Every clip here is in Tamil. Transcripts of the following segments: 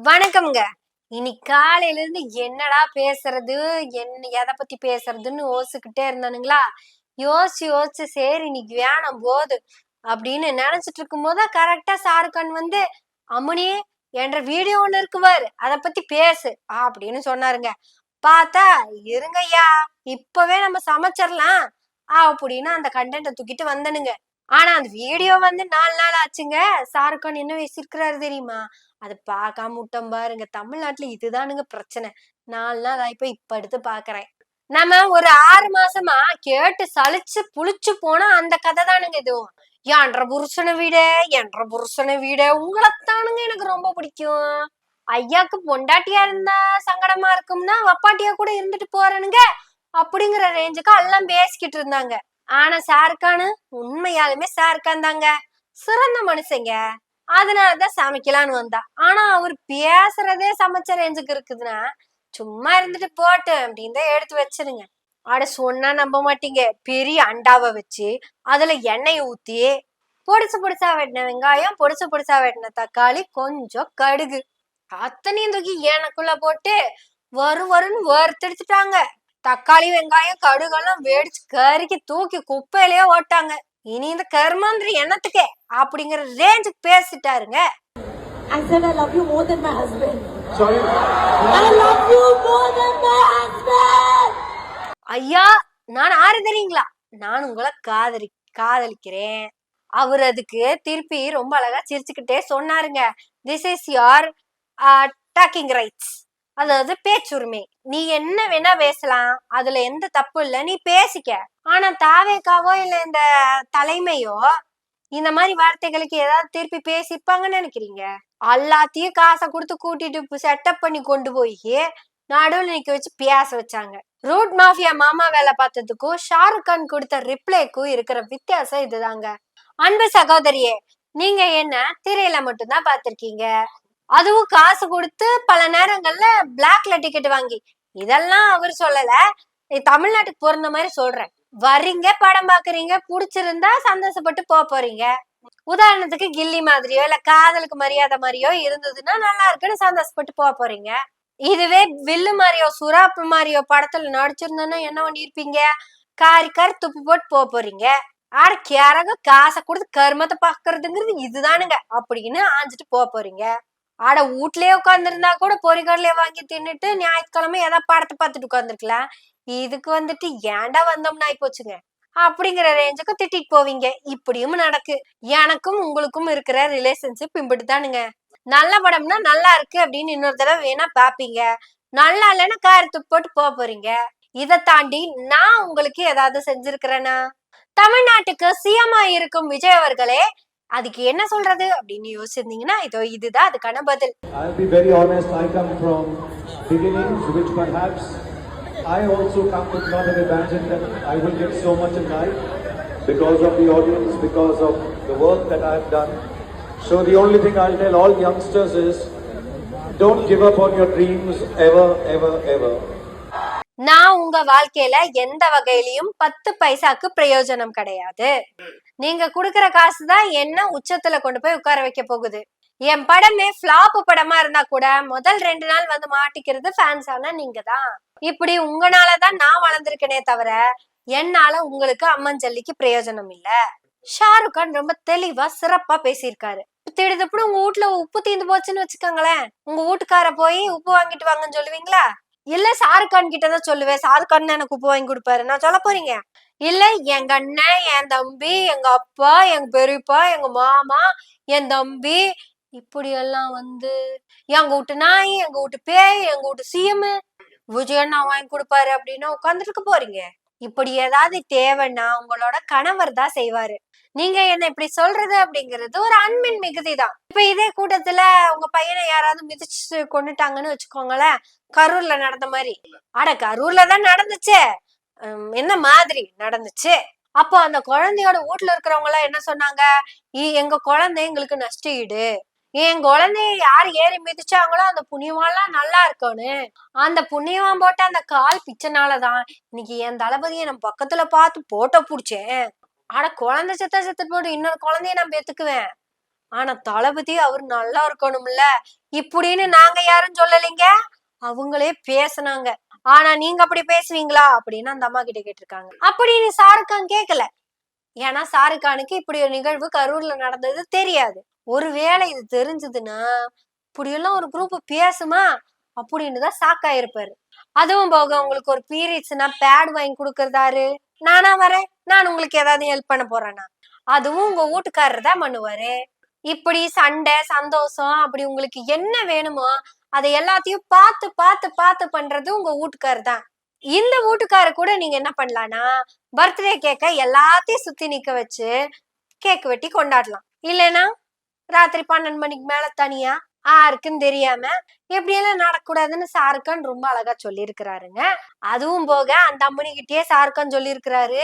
வணக்கம்ங்க. இன்னைக்கு காலையில இருந்து என்னடா பேசுறது, எதை பத்தி பேசுறதுன்னு யோசிச்சுக்கிட்டே இருந்தானுங்களா. யோசிச்சு சரி இன்னைக்கு வேணாம் போது அப்படின்னு நினைச்சிட்டு இருக்கும் போது கரெக்டா ஷாருக்கான் வந்து, அம்முனி என்ற வீடியோ ஒண்ணு இருக்கு பாரு, அதை பத்தி பேசு அப்படின்னு சொன்னாருங்க. பார்த்தா, இருங்கய்யா இப்பவே நம்ம சமைச்சிடலாம் அப்படின்னு அந்த கண்டென்ட்டை தூக்கிட்டு வந்தனுங்க. ஆனா அந்த வீடியோ வந்து 4 நாள் ஆச்சுங்க. ஷாருக்கான் என்ன பேசியிருக்கிறாரு தெரியுமா? அது பார்க்காம விட்டோம் பாருங்க. தமிழ்நாட்டுல இதுதானுங்க பிரச்சனை. 4 நாள் ஆயிப்போ இப்ப எடுத்து பாக்குறேன். நம்ம ஒரு 6 மாசமா கேட்டு சலிச்சு புளிச்சு போனா அந்த கதை தானுங்க இதுவும். என்ற புருஷனை விட உங்களைத்தானுங்க எனக்கு ரொம்ப பிடிக்கும். ஐயாக்கு பொண்டாட்டியா இருந்தா சங்கடமா இருக்கும்னா வப்பாட்டியா கூட இருந்துட்டு போறேனுங்க அப்படிங்கிற ரேஞ்சுக்கு எல்லாம் பேசிக்கிட்டு இருந்தாங்க. ஆனா ஷாருக்கானு உண்மையாலுமே ஷாருக்கான் தாங்க. சிறந்த மனுஷங்க. அதனாலதான் சமைக்கலான்னு வந்தா. ஆனா அவர் பேசுறதே சமைச்ச ரேஞ்சுக்கு இருக்குதுன்னா சும்மா இருந்துட்டு போட்டு அப்படின்னு தான் எடுத்து வச்சிருங்க. அட சொன்னா நம்ப மாட்டீங்க. பெரிய அண்டாவை வச்சு அதுல எண்ணெய் ஊத்தி பொடிசா வெட்டின வெங்காயம், பொடிசா வெட்டின தக்காளி, கொஞ்சம் கடுகு அத்தனையும் தூக்கி எனக்குள்ள போட்டு வருன்னு வறுத்தெடுத்துட்டாங்க. தக்காளி வெங்காயம் கடுகெல்லாம் வெடிச்சு கறிக்கு தூக்கி குப்பையிலேயே ஓட்டாங்க. இனி இந்த கர்மாந்திரி என்னத்துக்கே அப்படிங்கிற ரேஞ்சுக்கு பேசிட்டாருங்க. I said I love you more than my husband. Sorry. I love you more than my husband. ஐயா, நான் ஆறு தெரியுங்களா? நான் உங்களை காதலிக்கிறேன். அவர் அதுக்கு திருப்பி ரொம்ப அழகா சிரிச்சுக்கிட்டே சொன்னாருங்க. This is your talking rights, அதாவது பேச்சுரிமை. நீ என்ன வேணா பேசலாம், அதுல எந்த தப்பு இல்ல, நீ பேசிக்க. ஆனா தாவேக்காவோ இல்ல இந்த தலைமையோ இந்த மாதிரி வார்த்தைகளுக்கு ஏதாவது திருப்பி பேசிப்பாங்கன்னு நினைக்கிறீங்க? எல்லாத்தையும் காசை கொடுத்து கூட்டிட்டு செட்டப் பண்ணி கொண்டு போய் நடுவில் நிக்க வச்சு பேச வச்சாங்க. ரூட் மாஃபியா மாமா வேலை பார்த்ததுக்கும் ஷாருக் கான் கொடுத்த ரிப்ளைக்கும் இருக்கிற வித்தியாசம் இதுதாங்க. அன்பு சகோதரியே, நீங்க என்ன திரையில மட்டும்தான் பார்த்திருக்கீங்க, அதுவும் காசு கொடுத்து பல நேரங்கள்ல பிளாக்ல டிக்கெட் வாங்கி. இதெல்லாம் அவர் சொல்லல, தமிழ்நாட்டுக்கு பொருந்த மாதிரி சொல்றேன். வர்றீங்க, படம் பாக்குறீங்க, புடிச்சிருந்தா சந்தோஷப்பட்டு போறீங்க. உதாரணத்துக்கு கில்லி மாதிரியோ இல்ல காதலுக்கு மரியாதை மாதிரியோ இருந்ததுன்னா நல்லா இருக்குன்னு சந்தோஷப்பட்டு போறீங்க. இதுவே வில்லு மாதிரியோ சுறாப்பு மாதிரியோ படத்துல நடிச்சிருந்தோன்னா என்ன பண்ணிருப்பீங்க? காரி துப்பு போட்டு போறீங்க. ஆட கேரக காசை கொடுத்து கருமத்தை பாக்குறதுங்கிறது இதுதானுங்க அப்படின்னு ஆஞ்சிட்டு போறீங்க. ஆட வீட்லயே உட்காந்துருந்தா கூட பொறிகடலையே வாங்கி தின்னுட்டு ஞாயிற்றுக்கிழமை ஏதாவது படத்தை பார்த்துட்டு உட்காந்துருக்கலாம். இதுக்கு வந்துட்டு ஏன்டா வந்தோம்னு ஆயி போச்சுங்க அப்படிங்கிற ரேஞ்சுக்கு திட்டிட்டு போவீங்க. இப்படியும் நடக்கு. எனக்கும் உங்களுக்கும் இருக்கிற ரிலேஷன்ஷிப் இப்படித்தானுங்க. நல்ல படம்னா நல்லா இருக்கு அப்படின்னு இன்னொரு தடவை வேணா பாப்பீங்க, நல்லா இல்லைன்னா காரத்து போட்டு போறீங்க. இதை தாண்டி நான் உங்களுக்கு ஏதாவது செஞ்சிருக்கிறேன்னா? தமிழ்நாட்டுக்கு சிஎம்ஆ இருக்கும் விஜய் அவர்களே, அதுக்கு என்ன சொல்றது அப்படின்னு யோசிச்சிருந்தீங்கன்னா இதோ இதுதான் அதுக்கான பதில். I'll be very honest, I come from beginnings which perhaps I also come with not an imagine that I will get so much in life because of the audience, because of the work that I have done. So the only thing I'll tell all youngsters is don't give up on your dreams ever. நான் உங்க வாழ்க்கையில எந்த வகையிலையும் 10 பைசாக்கு பிரயோஜனம் கிடையாது. நீங்க குடுக்கற காசுதான் என்ன உச்சத்துல கொண்டு போய் உட்கார வைக்க போகுது. என் படமே பிளாப் படமா இருந்தா கூட முதல் 2 நாள் வந்து மாட்டிக்கிறது ஃபேன்ஸ் ஆனா நீங்க தான். இப்படி உங்களாலதான் நான் வளர்ந்திருக்கேனே தவிர என்னால உங்களுக்கு அம்மஞ்சல்லிக்கு பிரயோஜனம் இல்ல. ஷாருக் கான் ரொம்ப தெளிவா சிறப்பா பேசியிருக்காரு. திடுதப்படி உங்க வீட்டுல உப்பு தீந்து போச்சுன்னு வச்சுக்கோங்களேன், உங்க வீட்டுக்கார போய் உப்பு வாங்கிட்டு வாங்கன்னு சொல்லுவீங்களா? இல்ல ஷாருக் கான் கிட்டதான் சொல்லுவேன், ஷாருக் கான் எனக்கு உப்பு வாங்கி கொடுப்பாரு நான் சொல்ல போறீங்க? இல்ல எங்க அண்ணன், என் தம்பி, எங்க அப்பா, எங்க பெரியப்பா, எங்க மாமா, என் தம்பி, இப்படி எல்லாம் வந்து எங்க வீட்டு நாய், எங்க வீட்டு பேய், எங்க வீட்டு சிஎம் விஜய் அண்ணா வாங்கி கொடுப்பாரு அப்படின்னு உட்காந்துட்டு போறீங்க? இப்படி ஏதாவது தேவைன்னா உங்களோட கணவர் தான் செய்வாரு. நீங்க என்ன இப்படி சொல்றது அப்படிங்கிறது ஒரு அன்பின் மிகுதிதான். இப்ப இதே கூட்டத்துல உங்க பையனை யாராவது மிதிச்சு கொண்டுட்டாங்கன்னு வச்சுக்கோங்களேன், கரூர்ல நடந்த மாதிரி. அட கரூர்ல தான் நடந்துச்சு, என்ன மாதிரி நடந்துச்சு. அப்போ அந்த குழந்தையோட வீட்டுல இருக்கிறவங்க எல்லாம் என்ன சொன்னாங்க? எங்க குழந்தை எங்களுக்கு நஷ்ட ஈடு, என் குழந்தைய யாரு ஏறி மிதிச்சாங்களோ அந்த புண்ணியவான்லாம் நல்லா இருக்கோன்னு. அந்த புண்ணியவான் போட்ட அந்த கால் பிச்சனாலதான் இன்னைக்கு என் தளபதியை நம்ம பக்கத்துல பார்த்து போட்டோ புடிச்சேன். ஆனா குழந்தை செத்துட்டு போட்டு இன்னொரு குழந்தைய நான் பெத்துக்குவேன் ஆனா தளபதி அவர் நல்லா இருக்கணும்ல இப்படின்னு நாங்க யாரும் சொல்லலைங்க, அவங்களே பேசுனாங்க. ஆனா நீங்க அப்படி பேசுவீங்களா அப்படின்னு அந்த அம்மா கிட்ட கேட்டிருக்காங்க. அப்படின்னு ஷாருக் கான் கேட்கல. ஏன்னா ஷாருக் கானுக்கு இப்படி ஒரு நிகழ்வு கரூர்ல நடந்தது தெரியாது. ஒருவேளை இது தெரிஞ்சதுன்னா இப்படியெல்லாம் ஒரு குரூப் பேசுமா அப்படின்னு தான் ஷாக் ஆயிருப்பாரு. அதுவும் போக உங்களுக்கு ஒரு பீரியட்ஸ்னா பேட் வாங்கி கொடுக்கறதாரு, நானா வரேன், நான் உங்களுக்கு ஏதாவது ஹெல்ப் பண்ண போறேன்னா அதுவும் உங்க வீட்டுக்காரர் தான் பண்ணுவாரு. இப்படி சண்டை சந்தோஷம் அப்படி உங்களுக்கு என்ன வேணுமோ அதை எல்லாத்தையும் பார்த்து பார்த்து பார்த்து பண்றது உங்க வீட்டுக்காரர் தான். இந்த வீட்டுக்கார கூட நீங்க என்ன பண்ணலாம்னா பர்த்டே கேக்க எல்லாத்தையும் சுத்தி நிக்க வச்சு கேக் வெட்டி கொண்டாடலாம். இல்லைன்னா ராத்திரி 12 மணிக்கு மேல தனியா யாருக்குன்னு தெரியாம எப்படியெல்லாம் நடக்கூடாதுன்னு ஷாருக் கான் ரொம்ப அழகா சொல்லியிருக்கிறாருங்க. அதுவும் போக அந்த அம்மனிகிட்டயே ஷாருக் கான் சொல்லியிருக்கிறாரு,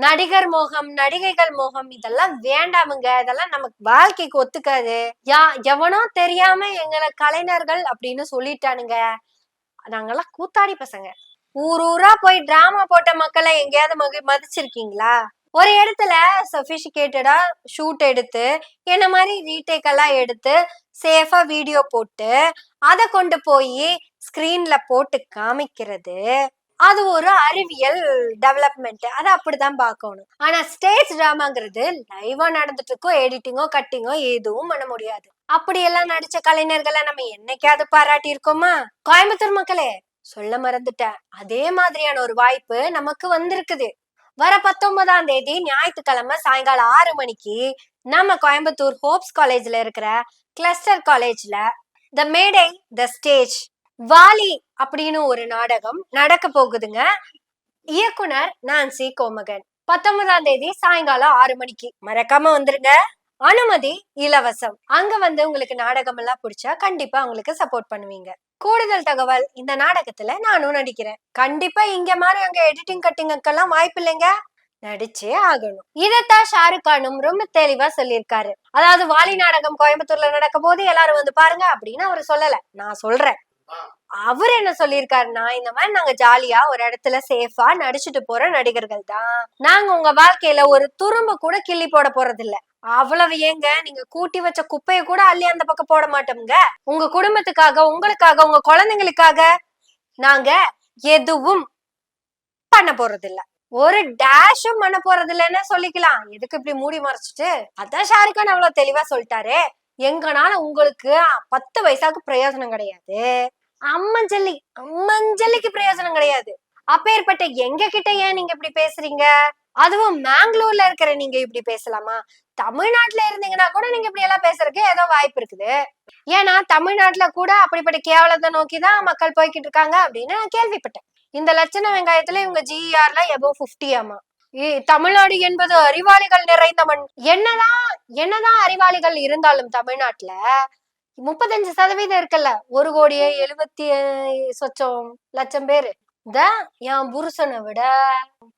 நடிகர் மோகம் நடிகைகள் மோகம் இதெல்லாம் வேண்டாமுங்க, இதெல்லாம் நமக்கு வாழ்க்கைக்கு ஒத்துக்காது. எவனோ தெரியாம எங்களை கலைஞர்கள் அப்படின்னு சொல்லிட்டானுங்க, நாங்கெல்லாம் கூத்தாடி பசங்க. ஊர் ஊரா போய் டிராமா போட்ட மக்களை எங்கேயாவது மதிச்சிருக்கீங்களா? ஒரு இடத்துல சபிசிகேட்டடா ஷூட் எடுத்து என்ன மாதிரி ரீடேக் எல்லாம் எடுத்து சேஃபா வீடியோ போட்டு அதை கொண்டு போய் ஸ்கிரீன்ல போட்டு காமிக்கிறது அது ஒரு அறிவியல் டெவலப்மெண்ட். அதை அப்படிதான் பார்க்கணும். ஆனா ஸ்டேஜ் டிராமாங்கிறது லைவா நடந்துட்டு இருக்கோ, எடிட்டிங்கோ கட்டிங்கோ எதுவும் பண்ண முடியாது. அப்படியெல்லாம் நடிச்ச கலைஞர்களை நம்ம என்னைக்காவது பாராட்டி இருக்கோமா? கோயம்புத்தூர் மக்களே, சொல்ல மறந்துட்டேன், அதே மாதிரியான ஒரு வாய்ப்பு நமக்கு வந்திருக்குது. வர 19ஆம் தேதி ஞாயிற்றுக்கிழமை சாயங்காலம் 6 மணிக்கு நம்ம கோயம்புத்தூர் ஹோப்ஸ் காலேஜ்ல இருக்கிற கிளஸ்டர் காலேஜ்ல த மேடை த ஸ்டேஜ் வாலி அப்படின்னு ஒரு நாடகம் நடக்க போகுதுங்க. இயக்குனர் நான்சி கோமகன். 19ஆம் தேதி சாயங்காலம் 6 மணிக்கு மறக்காம வந்துருங்க. அனுமதி இலவசம். அங்க வந்து உங்களுக்கு நாடகம் எல்லாம் பிடிச்சா கண்டிப்பா உங்களுக்கு சப்போர்ட் பண்ணுவீங்க. கூடுதல் தகவல், இந்த நாடகத்துல நானும் நடிக்கிறேன். கண்டிப்பா இங்க மாதிரி அங்க எடிட்டிங் கட்டிங்கெல்லாம் வாய்ப்பு இல்லைங்க, நடிச்சே ஆகணும். இதத்தான் ஷாருக் கானும் ரொம்ப தெளிவா சொல்லியிருக்காரு. அதாவது வாலி நாடகம் கோயம்புத்தூர்ல நடக்க போது எல்லாரும் வந்து பாருங்க அப்படின்னு அவரு சொல்லல, நான் சொல்றேன். அவர் என்ன சொல்லியிருக்காருன்னா, இந்த மாதிரி நாங்க ஜாலியா ஒரு இடத்துல சேஃபா நடிச்சுட்டு போற நடிகர்கள் தான், நாங்க உங்க வாழ்க்கையில ஒரு துரும்பு கூட கிள்ளி போட போறது இல்ல. அவ்வளவு ஏங்க, நீங்க கூட்டி வச்ச குப்பைய கூட அள்ளி அந்த பக்கம் போட மாட்டோம்ங்க. உங்க குடும்பத்துக்காக, உங்களுக்காக, உங்க குழந்தைங்களுக்காக நாங்க எதுவும் பண்ண போறது இல்ல, ஒரு டேஷும் பண்ண போறது இல்லைன்னு சொல்லிக்கலாம். எதுக்கு இப்படி மூடி மறைச்சிட்டு? அதான் ஷாருக் கான் அவ்வளவு தெளிவா சொல்லிட்டாரு. எங்கனால உங்களுக்கு 10 பைசாக்கு பிரயோஜனம் கிடையாது, அம்மஞ்சல்லிக்கு பிரயோஜனம் கிடையாது. அப்பேற்பட்ட எங்க கிட்ட ஏன் நீங்க இப்படி பேசுறீங்க? அதுவும் மேங்களூர்ல இருக்கிற நீங்க இப்படி பேசலாமா? தமிழ்நாட்டுல இருந்தீங்கன்னா கூட நீங்க இப்படி எல்லாம் பேசுறதுக்கு ஏதோ வாய்ப்பு இருக்குது. ஏன்னா தமிழ்நாட்டுல கூட அப்படிப்பட்ட கேவலத்தை நோக்கிதான் மக்கள் போய்கிட்டு இருக்காங்க அப்படின்னு நான் கேள்விப்பட்டேன். இந்த லட்சண வெங்காயத்துல இவங்க GERல எபோ 50 ஆமா. தமிழ்நாடு என்பது அறிவாளிகள் நிறைந்த மண். என்னதான் அறிவாளிகள் இருந்தாலும் தமிழ்நாட்டுல 35% இருக்குல்ல, 1,70,70,00,000 பேரு. என் புருஷனை விட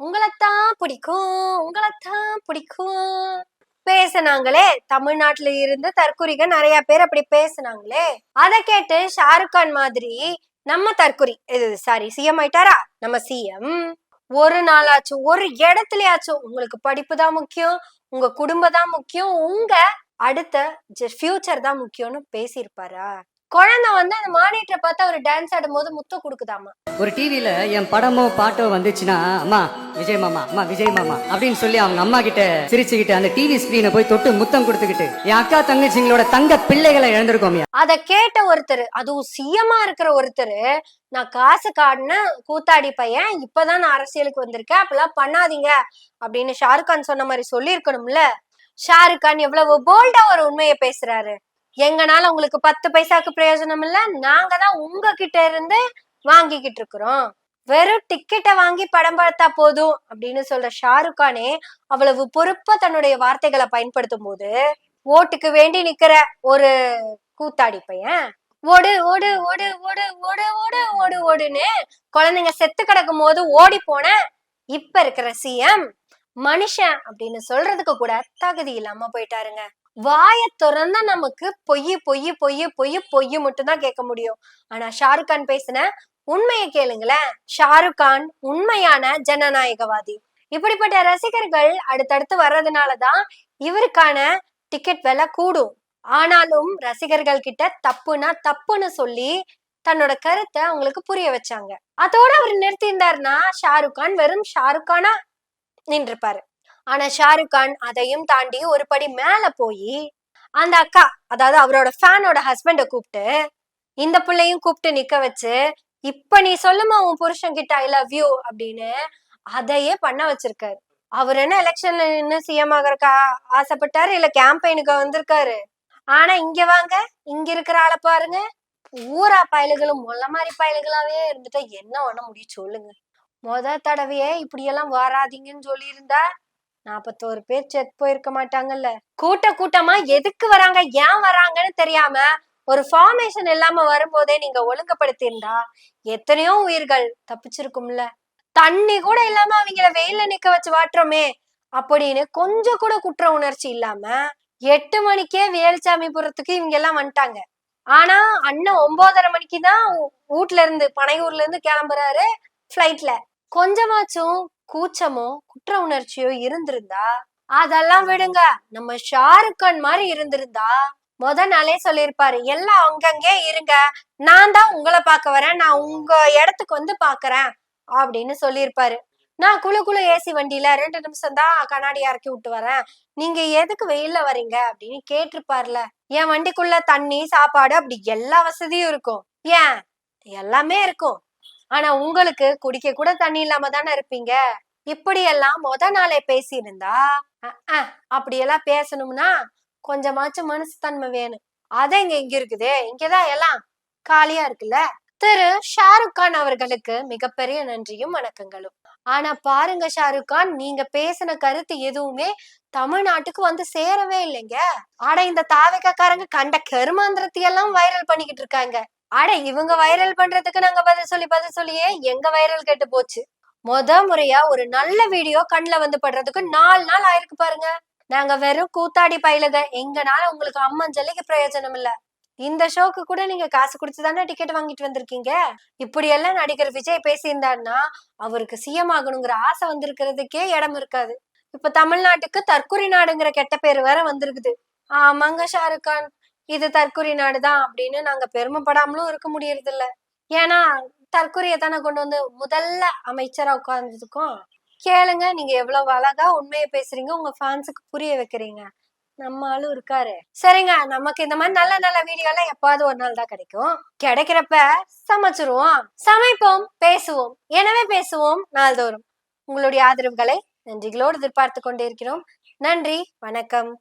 உங்களைத்தான் பிடிக்கும் பேசினாங்களே. தமிழ்நாட்டுல இருந்து தற்குறிகள் நிறைய பேர் அப்படி பேசினாங்களே. அதை கேட்டு ஷாருக் கான் மாதிரி நம்ம தற்குறி சிஎம் ஆயிட்டாரா நம்ம சிஎம், ஒரு நாளாச்சும் ஒரு இடத்துலயாச்சும் உங்களுக்கு படிப்பு தான் முக்கியம், உங்க குடும்பம் தான் முக்கியம், உங்க அடுத்த ஃபியூச்சர் தான் முக்கியம்னு பேசியிருப்பாரா? குழந்தை வந்து அந்த மானிட்டரை பார்த்து அவர் டான்ஸ் ஆடும் போது முத்தம் கொடுக்குதாமா. ஒரு டிவியில என் படமோ பாட்டோ வந்துச்சுன்னா, அம்மா விஜய் மாமா, அம்மா விஜய் மாமா அப்படின்னு சொல்லி அவங்க அம்மா கிட்ட சிரிச்சுக்கிட்டு அந்த டிவி ஸ்கிரீனை போய் தொட்டு முத்தம் கொடுத்துக்கிட்டு என் அக்கா தங்கச்சிங்களோட தங்க பிள்ளைகளை இழந்திருக்கோம். அதை கேட்ட ஒருத்தர், அதுவும் சிஎம்மா இருக்கிற ஒருத்தர், நான் காசு காடின கூத்தாடி பையன், இப்பதான் நான் அரசியலுக்கு வந்திருக்கேன், அப்பெல்லாம் பண்ணாதீங்க அப்படின்னு ஷாருக் கான் சொன்ன மாதிரி சொல்லி இருக்கணும்ல. ஷாருக் கான் எவ்வளவு போல்டா ஒரு உண்மையை பேசுறாரு. எங்கனால உங்களுக்கு 10 பைசாக்கு பிரயோஜனம் இல்ல, நாங்க தான் உங்ககிட்ட இருந்து வாங்கிக்கிட்டு இருக்கிறோம், வெறும் டிக்கெட்டை வாங்கி படம் பார்த்தா போதும் அப்படின்னு சொல்ற ஷாருக் கானே அவ்வளவு பொறுப்பா தன்னுடைய வார்த்தைகளை பயன்படுத்தும் போது ஓட்டுக்கு வேண்டி நிக்கிற ஒரு கூத்தாடி பையன் ஓடு ஓடு ஓடு ஓடு ஓடு ஓடு ஓடு ஓடுன்னு குழந்தைங்க செத்து கிடக்கும் போது ஓடி போன இப்ப இருக்கிற சிஎம் மனுஷன் அப்படின்னு சொல்றதுக்கு கூட தகுதி இல்லாம போயிட்டாருங்க. வாய திறந்தா நமக்கு பொய் பொய் பொய் பொய் பொய் மட்டும் தான் கேட்க முடியும். ஆனா ஷாருக் கான் பேசின உண்மையை கேளுங்களேன். ஷாருக் கான் உண்மையான ஜனநாயகவாதி. இப்படிப்பட்ட ரசிகர்கள் அடுத்தடுத்து வர்றதுனாலதான் இவருக்கான டிக்கெட் விலை கூடும். ஆனாலும் ரசிகர்கள் கிட்ட தப்புனா தப்புன்னு சொல்லி தன்னோட கருத்தை அவங்களுக்கு புரிய வச்சாங்க. அதோட அவர் நிறுத்தியிருந்தாருன்னா ஷாருக் கான் வெறும் ஷாருக் கானா நின்றுப்பாரு. ஆனா ஷாருக் கான் அதையும் தாண்டி ஒரு படி மேல போய் அந்த அக்கா, அதாவது அவரோட ஃபேனோட ஹஸ்பண்ட கூப்பிட்டு இந்த பிள்ளையும் கூப்பிட்டு நிக்க வச்சு, இப்ப நீ சொல்லுமா உன் புருஷன் கிட்ட ஐ லவ் யூ அப்படின்னு அதையே பண்ண வச்சிருக்காரு. அவர் என்ன எலெக்ஷன்ல நின்று சிஎம் ஆகறக்கா ஆசைப்பட்டாரு, இல்ல கேம்பெயினுக்கு வந்திருக்காரு? ஆனா இங்க வாங்க, இங்க இருக்கிற ஆளை பாருங்க, பூரா பயலுகளும் மொல்ல மாதிரி பயலுகளாவே இருந்துட்டா என்ன பண்ண முடியும் சொல்லுங்க. தடவையே இப்படியெல்லாம் வராதீங்கன்னு சொல்லி இருந்தா 41 பேர் செத்து போயிருக்க மாட்டாங்கல்ல. கூட்டமா எதுக்கு வராங்க, ஏன் வராங்கன்னு தெரியாம ஒரு ஃபார்மேஷன் இல்லாம வரும்போதே நீங்க ஒழுங்குபடுத்தியிருந்தா எத்தனையோ உயிர்கள் தப்பிச்சிருக்கும்ல. தண்ணி கூட இல்லாம அவங்கள வெயில நிக்க வச்சு வாட்டுறோமே அப்படின்னு கொஞ்சம் கூட குற்ற உணர்ச்சி இல்லாம 8 மணிக்கே வேலுச்சாமிபுரத்துக்கு இவங்க எல்லாம் வந்துட்டாங்க. ஆனா அண்ணன் 9:30 மணிக்குதான் வீட்ல இருந்து பனையூர்ல இருந்து கிளம்புறாரு ஃபிளைட்ல. கொஞ்சமாச்சும் கூச்சமோ குற்ற உணர்ச்சியோ இருந்திருந்தா அதெல்லாம் விடுங்க, நம்ம ஷாருக் கான் மாதிரி இருந்திருந்தா நாளே சொல்லியிருப்பாரு, எல்லாம் அங்கங்கே இருங்க, நான் தான் உங்களை பார்க்க வரேன், நான் உங்க இடத்துக்கு வந்து பாக்குறேன் அப்படின்னு சொல்லியிருப்பாரு. நான் குழு ஏசி வண்டியில 2 நிமிஷம் தான் கண்ணாடி இறக்கி விட்டு வரேன், நீங்க எதுக்கு வெயில்ல வரீங்க அப்படின்னு கேட்டிருப்பார்ல. என் வண்டிக்குள்ள தண்ணி சாப்பாடு அப்படி எல்லா வசதியும் இருக்கும், ஏன் எல்லாமே இருக்கும். ஆனா உங்களுக்கு குடிக்க கூட தண்ணி இல்லாம தானே இருப்பீங்க. இப்படியெல்லாம் நாளே பேசியிருந்தா அப்படியெல்லாம் பேசணும்னா கொஞ்சமாச்சும் மனசுத்தன்மை வேணும். அதை இங்க இருக்குது, இங்கதான் எல்லாம் காலியா இருக்குல்ல. திரு ஷாருக் கான் அவர்களுக்கு மிகப்பெரிய நன்றியும் வணக்கங்களும். ஆனா பாருங்க ஷாருக் கான், நீங்க பேசின கருத்து எதுவுமே தமிழ்நாட்டுக்கு வந்து சேரவே இல்லைங்க. ஆனா இந்த தாவக்காரங்க கண்ட கருமாந்திரத்தையெல்லாம் வைரல் பண்ணிக்கிட்டு இருக்காங்க. அட இவங்க வைரல் பண்றதுக்கு நாங்க பதில் சொல்லியே எங்க வைரல் கெட்டு போச்சு. முறையா ஒரு நல்ல வீடியோ கண்ணுல வந்து படுறதுக்கு 4 நாள் ஆயிருக்கு பாருங்க. நாங்க வெறும் கூத்தாடி பயிலுக, எங்கனால உங்களுக்கு அம்மஞ்சலிக்கு பிரயோஜனம் இல்ல. இந்த ஷோக்கு கூட நீங்க காசு கொடுத்துதானே டிக்கெட் வாங்கிட்டு வந்திருக்கீங்க. இப்படி எல்லாம் நடிகர் விஜய் பேசியிருந்தாருன்னா அவருக்கு சிஎம் ஆகணுங்கிற ஆசை வந்திருக்கிறதுக்கே இடம் இருக்காது. இப்ப தமிழ்நாட்டுக்கு தற்குறி நாடுங்கிற கெட்ட பேரு வேற வந்திருக்குது. ஆமாங்க ஷாருக் கான், இது தற்குறி நாடுதான் அப்படின்னு நாங்க பெருமைப்படாமலும் இருக்க முடியறது இல்ல. ஏன்னா தற்குறியை தானே கொண்டு வந்து முதல்ல அமைச்சரா உட்கார்ந்ததுக்கும். கேளுங்க, நீங்க எவ்வளவு அழகா உண்மையை பேசுறீங்க, உங்க ஃபேன்ஸுக்கு புரிய வைக்கிறீங்க. நம்ம ஆளும் இருக்காரு. சரிங்க, நமக்கு இந்த மாதிரி நல்ல நல்ல வீடியோ எல்லாம் எப்பாவது ஒரு நாள் தான் கிடைக்கும். கிடைக்கிறப்ப சமைச்சிருவோம், சமைப்போம், பேசுவோம். எனவே பேசுவோம் நாள்தோறும். உங்களுடைய ஆதரவுகளை நன்றிகளோடு எதிர்பார்த்து கொண்டே இருக்கிறோம். நன்றி, வணக்கம்.